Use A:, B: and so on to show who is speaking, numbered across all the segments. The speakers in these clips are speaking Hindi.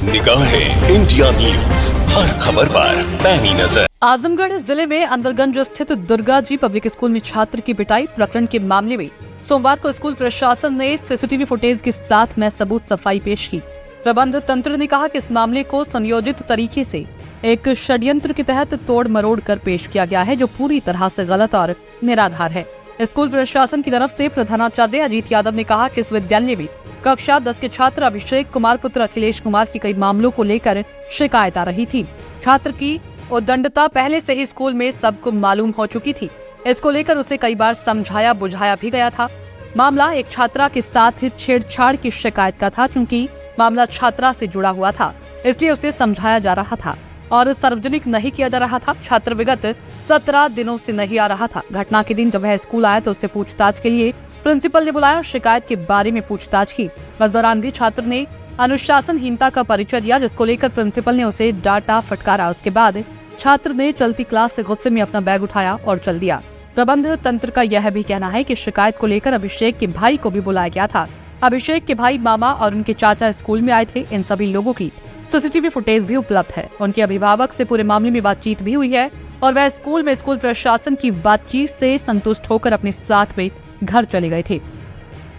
A: निगाहें इंडिया न्यूज, हर खबर पर पैनी नजर।
B: आजमगढ़ जिले में अंदरगंज स्थित दुर्गा जी पब्लिक स्कूल में छात्र की पिटाई प्रकरण के मामले में सोमवार को स्कूल प्रशासन ने सीसीटीवी फुटेज के साथ में सबूत सफाई पेश की। प्रबंध तंत्र ने कहा कि इस मामले को संयोजित तरीके से एक षड्यंत्र के तहत तोड़ मरोड़ कर पेश किया गया है, जो पूरी तरह से गलत और निराधार है। स्कूल प्रशासन की तरफ से प्रधानाचार्य अजीत यादव ने कहा कि इस विद्यालय में कक्षा 10 के छात्र अभिषेक कुमार पुत्र अखिलेश कुमार की कई मामलों को लेकर शिकायत आ रही थी। छात्र की उद्दंडता पहले से ही स्कूल में सबको मालूम हो चुकी थी। इसको लेकर उसे कई बार समझाया बुझाया भी गया था। मामला एक छात्रा के साथ छेड़छाड़ की शिकायत का था। चूंकि मामला छात्रा से जुड़ा हुआ था, इसलिए उसे समझाया जा रहा था और सार्वजनिक नहीं किया जा रहा था। छात्र विगत 17 दिनों से नहीं आ रहा था। घटना के दिन जब वह स्कूल आया तो उससे पूछताछ के लिए प्रिंसिपल ने बुलाया और शिकायत के बारे में पूछताछ की। इस दौरान भी छात्र ने अनुशासनहीनता का परिचय दिया, जिसको लेकर प्रिंसिपल ने उसे डांटा फटकारा। उसके बाद छात्र ने चलती क्लास से गुस्से में अपना बैग उठाया और चल दिया। प्रबंध तंत्र का यह भी कहना है कि शिकायत को लेकर अभिषेक के भाई को भी बुलाया गया था। अभिषेक के भाई, मामा और उनके चाचा स्कूल में आए थे। इन सभी लोगों की सीसीटीवी फुटेज भी उपलब्ध है। उनके अभिभावक से पूरे मामले में बातचीत भी हुई है और वह स्कूल में स्कूल प्रशासन की बातचीत से संतुष्ट होकर अपने साथ में घर चले गए थे।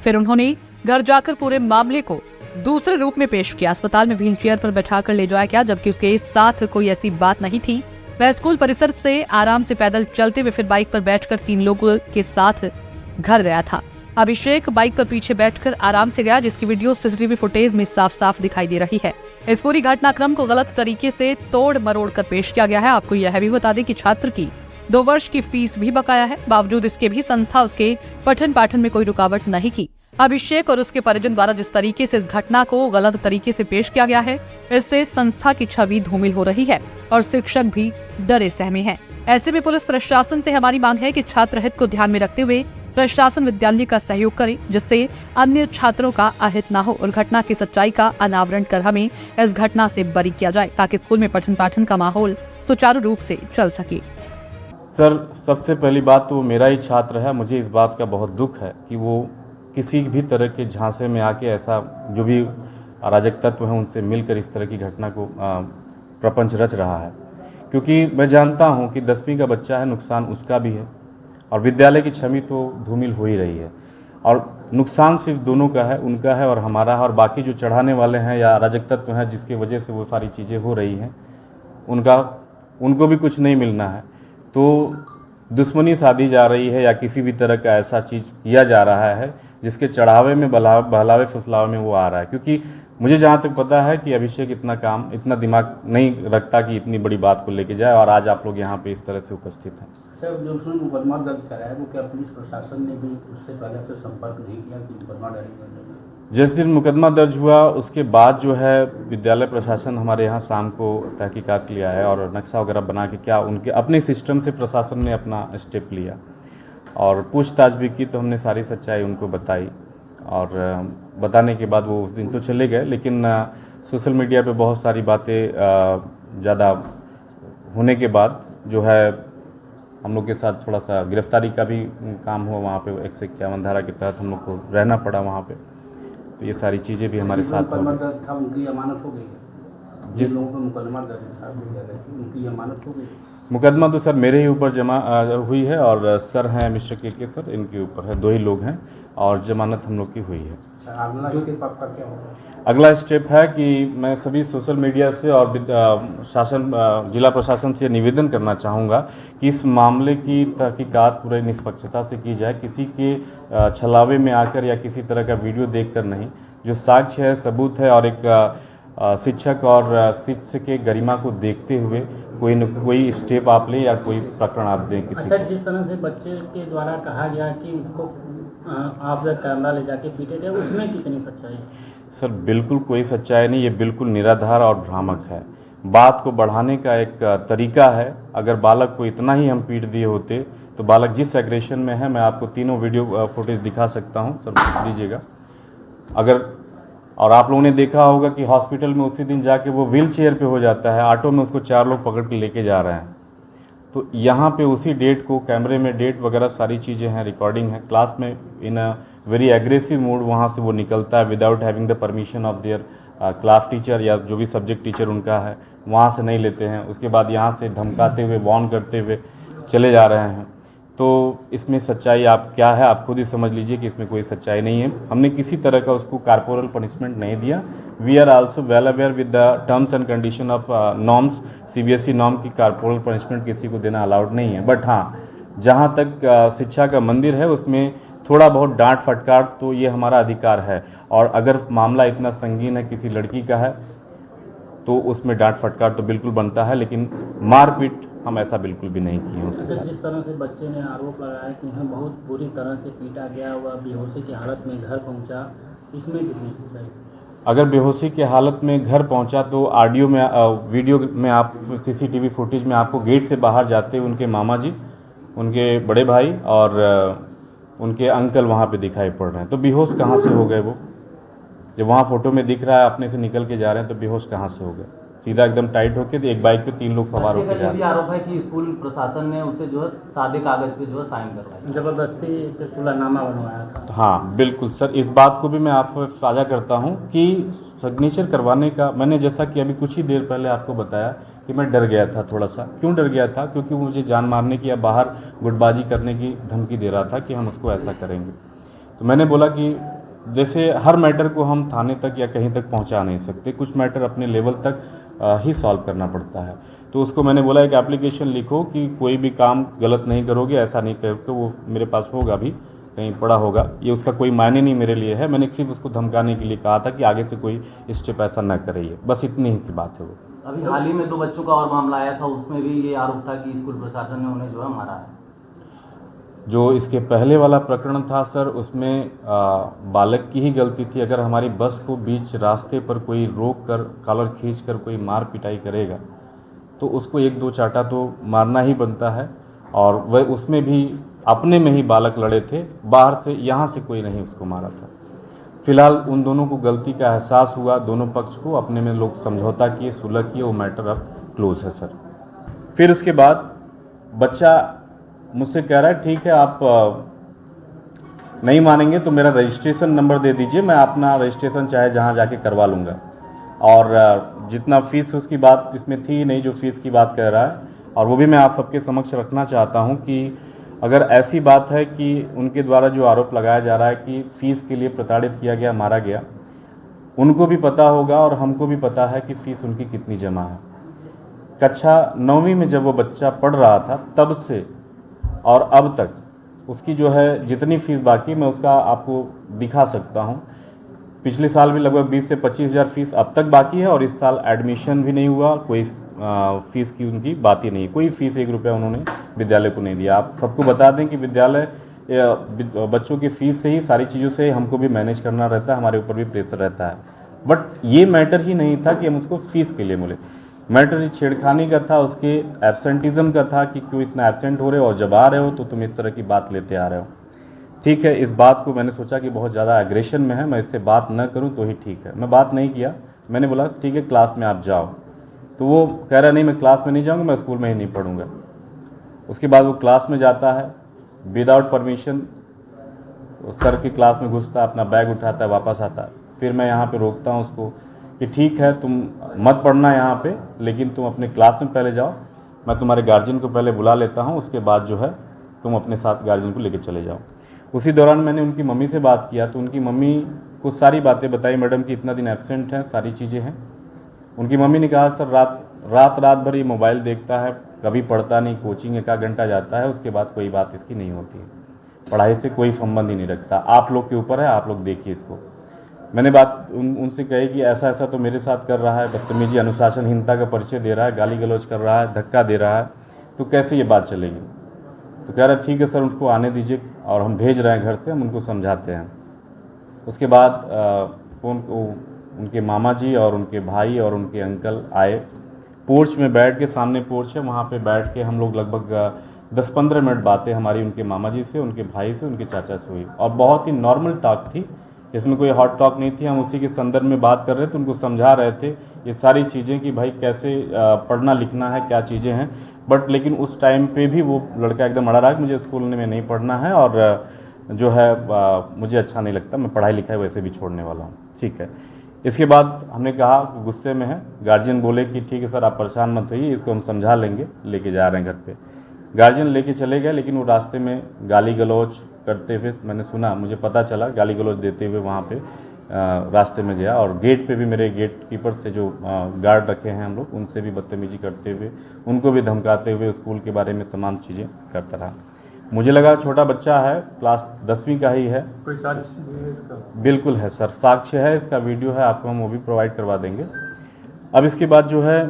B: फिर उन्होंने घर जाकर पूरे मामले को दूसरे रूप में पेश किया। अस्पताल में व्हीलचेयर पर बैठाकर ले जाया गया, जबकि उसके साथ कोई ऐसी बात नहीं थी। वह स्कूल परिसर से आराम से पैदल चलते हुए फिर बाइक पर बैठकर 3 लोगों के साथ घर गया था। अभिषेक बाइक पर पीछे बैठकर आराम से गया, जिसकी वीडियो सीसीटीवी फुटेज में साफ साफ दिखाई दे रही है। इस पूरी घटनाक्रम को गलत तरीके से तोड़ मरोड़ कर पेश किया गया है। आपको यह भी बता दें कि छात्र की 2 वर्ष की फीस भी बकाया है। बावजूद इसके भी संस्था उसके पठन पाठन में कोई रुकावट नहीं की। अभिषेक और उसके परिजन द्वारा जिस तरीके से इस घटना को गलत तरीके से पेश किया गया है, इससे संस्था की छवि धूमिल हो रही है और शिक्षक भी डरे सहमे हैं। ऐसे में पुलिस प्रशासन से हमारी मांग है कि छात्र हित को ध्यान में रखते हुए प्रशासन विद्यालय का सहयोग करे, जिससे अन्य छात्रों का अहित न हो और घटना की सच्चाई का अनावरण कर हमें इस घटना से बरी किया जाए, ताकि स्कूल में पठन पाठन का माहौल सुचारू रूप से चल सके।
C: सर, सबसे पहली बात तो वो मेरा ही छात्र है। मुझे इस बात का बहुत दुख है कि वो किसी भी तरह के झांसे में आके ऐसा जो भी अराजक तत्व हैं उनसे मिलकर इस तरह की घटना को प्रपंच रच रहा है, क्योंकि मैं जानता हूं कि 10वीं का बच्चा है, नुकसान उसका भी है और विद्यालय की छवि तो धूमिल हो ही रही है। और नुकसान सिर्फ दोनों का है, उनका है और हमारा है। और बाकी जो चढ़ाने वाले हैं या अराजक तत्व हैं जिसकी वजह से वो सारी चीज़ें हो रही हैं, उनको भी कुछ नहीं मिलना है। तो दुश्मनी साधी जा रही है या किसी भी तरह का ऐसा चीज़ किया जा रहा है जिसके चढ़ावे में बहलावे फुसलावे में वो आ रहा है। क्योंकि मुझे जहाँ तक पता है कि अभिषेक इतना दिमाग नहीं रखता कि इतनी बड़ी बात को लेके जाए, और आज आप लोग यहाँ पे इस तरह से उपस्थित हैं।
D: सर, जो उसने मुकदमा दर्ज कराया है, वो क्या पुलिस प्रशासन ने भी उससे पहले से संपर्क नहीं किया कि मुकदमा दर्ज?
C: जिस दिन मुकदमा दर्ज हुआ उसके बाद जो है विद्यालय प्रशासन हमारे यहाँ शाम को तहकीकात के लिए आया और नक्शा वगैरह बना के क्या उनके अपने सिस्टम से प्रशासन ने अपना स्टेप लिया और पूछताछ भी की। तो हमने सारी सच्चाई उनको बताई और बताने के बाद वो उस दिन तो चले गए, लेकिन सोशल मीडिया पे बहुत सारी बातें ज़्यादा होने के बाद जो है हम लोग के साथ थोड़ा सा गिरफ्तारी का भी काम हुआ। वहाँ पे 151 धारा के तहत हम लोग को रहना पड़ा वहाँ पे। तो ये सारी चीज़ें भी हमारे साथ हो
D: गई। उनकी जमानत हो गई? जिन लोगों पर मुकदमा दर्ज था उनकी जमानत हो गई? मुकदमा
C: तो सर मेरे ही ऊपर जमा हुई है और सर हैं मिस्टर के सर, इनके ऊपर है, 2 ही लोग हैं और जमानत हम लोग की हुई है।
D: अगला स्टेप आपका क्या होगा?
C: अगला स्टेप है कि मैं सभी सोशल मीडिया से और जिला प्रशासन से निवेदन करना चाहूँगा कि इस मामले की तहकीकात पूरे निष्पक्षता से की जाए। किसी के छलावे में आकर या किसी तरह का वीडियो देखकर नहीं, जो साक्ष्य है, सबूत है और एक शिक्षक और शिक्षक के गरिमा को देखते हुए कोई स्टेप आप लें या कोई प्रकरण आप दें किसी।
D: अच्छा, जिस तरह से बच्चे के द्वारा कहा गया कि उसको आप कैमरा ले जाके पीटे गए, उसमें कितनी सच्चाई?
C: सर, बिल्कुल कोई सच्चाई नहीं, ये बिल्कुल निराधार और भ्रामक है। बात को बढ़ाने का एक तरीका है। अगर बालक को इतना ही हम पीट दिए होते तो बालक जिस एग्रेशन में है, मैं आपको तीनों वीडियो फुटेज दिखा सकता हूं, सर दीजिएगा अगर। और आप लोगों ने देखा होगा कि हॉस्पिटल में उसी दिन जाके वो व्हील चेयर पर हो जाता है, ऑटो में उसको 4 लोग पकड़ के लेके जा रहे हैं। तो यहाँ पे उसी डेट को कैमरे में डेट वगैरह सारी चीज़ें हैं, रिकॉर्डिंग है। क्लास में इन अ वेरी एग्रेसिव मूड वहाँ से वो निकलता है without having the permission of their class teacher या जो भी सब्जेक्ट टीचर उनका है वहाँ से नहीं लेते हैं, उसके बाद यहाँ से धमकाते हुए वार्न करते हुए चले जा रहे हैं। तो इसमें सच्चाई आप क्या है आप खुद ही समझ लीजिए कि इसमें कोई सच्चाई नहीं है। हमने किसी तरह का उसको कॉर्पोरल पनिशमेंट नहीं दिया। We are also well aware with the terms and condition of norms. CBSE norm की कॉर्पोरल पनिशमेंट किसी को देना अलाउड नहीं है। बट हाँ, जहाँ तक शिक्षा का मंदिर है उसमें थोड़ा बहुत डांट फटकार तो ये हमारा अधिकार है। और अगर मामला इतना संगीन है, किसी लड़की का है, तो उसमें डांट फटकार तो बिल्कुल बनता है, लेकिन मारपीट हम ऐसा बिल्कुल भी नहीं किए उसके साथ।
D: जिस तरह से बच्चे ने आरोप लगाया कि उन्हें बहुत बुरी तरह से पीटा गया, वह बेहोशी की हालत में घर पहुंचा, इसमें कितनी सच्चाई?
C: अगर बेहोशी की हालत में घर पहुंचा तो ऑडियो में वीडियो में आप सीसीटीवी फुटेज में आपको गेट से बाहर जाते हुए उनके मामा जी, उनके बड़े भाई और उनके अंकल वहाँ पे दिखाई पड़ रहे हैं। तो बेहोश कहाँ से हो गए वो? जब वहाँ फ़ोटो में दिख रहा है अपने से निकल के जा रहे हैं तो बेहोश कहाँ से हो गए? सीधा एकदम टाइट होके एक बाइक पे 3 लोग सवार होकर जा रहे हैं।
E: आरोप है कि स्कूल प्रशासन ने उसे जो है सादे कागज पे जो है साइन करवाया,
D: जबरदस्ती सुलहनामा बनवाया था।
C: हाँ बिल्कुल सर, इस बात को भी मैं आपको साझा करता हूँ कि सिग्नेचर करवाने का मैंने, जैसा कि अभी कुछ ही देर पहले आपको बताया कि मैं डर गया था थोड़ा सा। क्यों डर गया था? क्योंकि वो मुझे जान मारने की या बाहर गुटबाजी करने की धमकी दे रहा था कि हम उसको ऐसा करेंगे। तो मैंने बोला कि जैसे हर मैटर को हम थाने तक या कहीं तक पहुंचा नहीं सकते, कुछ मैटर अपने लेवल तक ही सॉल्व करना पड़ता है। तो उसको मैंने बोला एक एप्लीकेशन लिखो कि कोई भी काम गलत नहीं करोगे, ऐसा नहीं करोगे। वो मेरे पास होगा भी, कहीं पड़ा होगा, ये उसका कोई मायने नहीं मेरे लिए है। मैंने सिर्फ उसको धमकाने के लिए कहा था कि आगे से कोई स्टेप ऐसा न करे, बस इतनी ही सी बात है वो।
E: अभी हाल ही में 2 बच्चों का और मामला आया था, उसमें भी ये आरोप था कि स्कूल प्रशासन ने उन्हें जो है मारा है।
C: जो इसके पहले वाला प्रकरण था सर, उसमें बालक की ही गलती थी। अगर हमारी बस को बीच रास्ते पर कोई रोक कर कॉलर खींच कर कोई मार पिटाई करेगा तो उसको 1-2 चाटा तो मारना ही बनता है। और वह उसमें भी अपने में ही बालक लड़े थे, बाहर से यहाँ से कोई नहीं उसको मारा था। फिलहाल उन दोनों को गलती का एहसास हुआ, दोनों पक्ष को अपने में लोग समझौता किए, सुलह किए, वो मैटर अब क्लोज है सर। फिर उसके बाद बच्चा मुझसे कह रहा है ठीक है आप नहीं मानेंगे तो मेरा रजिस्ट्रेशन नंबर दे दीजिए, मैं अपना रजिस्ट्रेशन चाहे जहाँ जाके करवा लूँगा। और जितना फ़ीस उसकी बात इसमें थी नहीं जो फ़ीस की बात कर रहा है। और वो भी मैं आप सबके समक्ष रखना चाहता हूँ कि अगर ऐसी बात है कि उनके द्वारा जो आरोप लगाया जा रहा है कि फ़ीस के लिए प्रताड़ित किया गया, मारा गया, उनको भी पता होगा और हमको भी पता है कि फ़ीस उनकी कितनी जमा है। कक्षा 9वीं में जब वो बच्चा पढ़ रहा था तब से और अब तक उसकी जो है जितनी फ़ीस बाकी, मैं उसका आपको दिखा सकता हूँ। पिछले साल भी लगभग 20 से 25 हज़ार फ़ीस अब तक बाकी है और इस साल एडमिशन भी नहीं हुआ, कोई फ़ीस की उनकी बात ही नहीं है। कोई फ़ीस 1 रुपया उन्होंने विद्यालय को नहीं दिया। आप सबको बता दें कि विद्यालय बच्चों की फ़ीस से ही, सारी चीज़ों से हमको भी मैनेज करना रहता है, हमारे ऊपर भी प्रेशर रहता है। बट ये मैटर ही नहीं था कि हम उसको फ़ीस के लिए बोले। मैटर छेड़खानी का था, उसके एब्सेंटिज़म का था कि क्यों इतना एब्सेंट हो रहे हो और जब आ रहे हो तो तुम इस तरह की बात लेते आ रहे हो। ठीक है, इस बात को मैंने सोचा कि बहुत ज़्यादा एग्रेशन में है, मैं इससे बात न करूं तो ही ठीक है। मैं बात नहीं किया, मैंने बोला ठीक है क्लास में आप जाओ। तो वो कह रहा नहीं मैं क्लास में नहीं जाऊँगा, मैं स्कूल में ही नहीं पढ़ूँगा। उसके बाद वो क्लास में जाता है विदाउट परमिशन, सर की क्लास में घुसता है, अपना बैग उठाता है, वापस आता है। फिर मैं यहाँ पर रोकता हूँ उसको कि ठीक है तुम मत पढ़ना यहाँ पे, लेकिन तुम अपने क्लास में पहले जाओ, मैं तुम्हारे गार्जियन को पहले बुला लेता हूँ, उसके बाद जो है तुम अपने साथ गार्जियन को लेकर चले जाओ। उसी दौरान मैंने उनकी मम्मी से बात किया तो उनकी मम्मी को सारी बातें बताई, मैडम कि इतना दिन एब्सेंट है, सारी चीज़ें हैं। उनकी मम्मी ने कहा सर रात भर ये मोबाइल देखता है, कभी पढ़ता नहीं, कोचिंग 1 घंटा जाता है, उसके बाद कोई बात इसकी नहीं होती है, पढ़ाई से कोई संबंध ही नहीं रखता। आप लोग के ऊपर है, आप लोग देखिए इसको। मैंने बात उनसे कही कि ऐसा ऐसा तो मेरे साथ कर रहा है, बदतमीजी, अनुशासनहीनता का परिचय दे रहा है, गाली गलौज कर रहा है, धक्का दे रहा है, तो कैसे ये बात चलेगी। तो कह रहा ठीक है सर उनको आने दीजिए और हम भेज रहे हैं घर से, हम उनको समझाते हैं। उसके बाद फ़ोन को उनके मामा जी और उनके भाई और उनके अंकल आए, पोर्च में बैठ के, सामने पोर्च है, वहाँ पे बैठ के हम लोग लगभग 10-15 मिनट बातें हमारी उनके मामा जी से, उनके भाई से, उनके चाचा से हुई और बहुत ही नॉर्मल टॉक थी, इसमें कोई हॉट टॉक नहीं थी। हम उसी के संदर्भ में बात कर रहे थे, उनको समझा रहे थे ये सारी चीज़ें कि भाई कैसे पढ़ना लिखना है, क्या चीज़ें हैं। बट लेकिन उस टाइम पे भी वो लड़का एकदम अड़ा रहा कि मुझे स्कूल में नहीं पढ़ना है और जो है मुझे अच्छा नहीं लगता, मैं पढ़ाई लिखाई वैसे भी छोड़ने वाला हूँ। ठीक है, इसके बाद हमने कहा कि गुस्से में है, गार्जियन बोले कि ठीक है सर आप परेशान मत होइए, इसको हम समझा लेंगे, लेके जा रहे हैं घर पे। गार्जियन लेके चले गए, लेकिन वो रास्ते में गाली गलौज करते हुए मैंने सुना, मुझे पता चला गाली गलौज देते हुए वहाँ पे रास्ते में गया। और गेट पे भी मेरे गेट कीपर से जो गार्ड रखे हैं हम लोग, उनसे भी बदतमीजी करते हुए, उनको भी धमकाते हुए स्कूल के बारे में तमाम चीज़ें करता रहा। मुझे लगा छोटा बच्चा है, क्लास 10वीं का ही है।
F: कोई साक्ष्य है इसका?
C: बिल्कुल है सर, साक्ष्य है, इसका वीडियो है, आपको हम वो भी प्रोवाइड करवा देंगे। अब इसके बाद जो है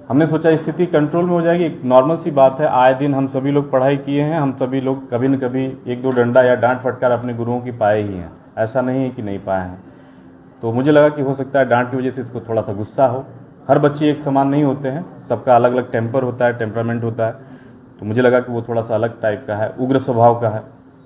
C: हमने सोचा स्थिति कंट्रोल में हो जाएगी। एक नॉर्मल सी बात है, आए दिन हम सभी लोग पढ़ाई किए हैं, हम सभी लोग कभी न कभी एक दो डंडा या डांट फटकार अपने गुरुओं की पाए ही हैं, ऐसा नहीं है कि नहीं पाए हैं। तो मुझे लगा कि हो सकता है डांट की वजह से इसको थोड़ा सा गुस्सा हो। हर बच्चे एक समान नहीं होते हैं, सबका अलग अलग टेम्पर होता है, टेम्परामेंट होता है। तो मुझे लगा कि वो थोड़ा सा अलग टाइप का है, उग्र स्वभाव का है,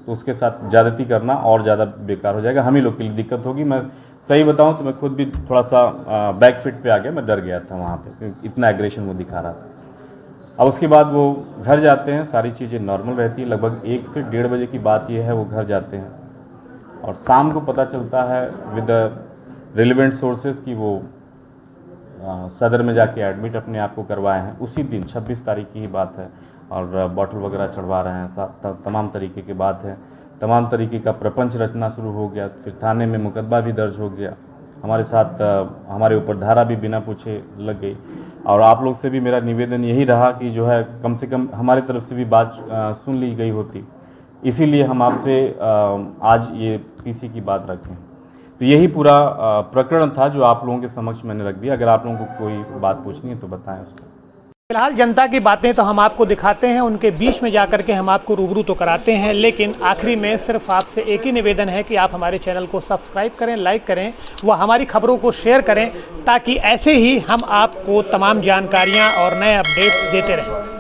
C: तो उसके साथ ज़्यादती करना और ज़्यादा बेकार हो जाएगा, हम ही लोग के लिए दिक्कत होगी। मैं सही बताऊं तो मैं खुद भी थोड़ा सा बैक फीट पे आ गया, मैं डर गया था वहाँ पे, क्योंकि इतना एग्रेशन वो दिखा रहा था। अब उसके बाद वो घर जाते हैं, सारी चीज़ें नॉर्मल रहती है। लगभग 1 से 1:30 बजे की बात ये है, वो घर जाते हैं और शाम को पता चलता है विद रिलेवेंट सोर्सेज कि वो सदर में जाके एडमिट अपने आप को करवाए हैं। उसी दिन 26 तारीख की ही बात है, और बॉटल वगैरह चढ़वा रहे हैं, तमाम तरीके की बात है, तमाम तरीके का प्रपंच रचना शुरू हो गया। फिर थाने में मुकदमा भी दर्ज हो गया, हमारे साथ हमारे ऊपर धारा भी बिना पूछे लग गई। और आप लोग से भी मेरा निवेदन यही रहा कि जो है कम से कम हमारी तरफ से भी बात सुन ली गई होती, इसीलिए हम आपसे आज ये पीसी की बात रखें। तो यही पूरा प्रकरण था जो आप लोगों के समक्ष मैंने रख दिया। अगर आप लोगों को कोई बात पूछनी है तो बताएं उसको।
F: फिलहाल जनता की बातें तो हम आपको दिखाते हैं, उनके बीच में जाकर के हम आपको रूबरू तो कराते हैं, लेकिन आखिरी में सिर्फ आपसे एक ही निवेदन है कि आप हमारे चैनल को सब्सक्राइब करें, लाइक करें व हमारी खबरों को शेयर करें, ताकि ऐसे ही हम आपको तमाम जानकारियां और नए अपडेट्स देते रहें।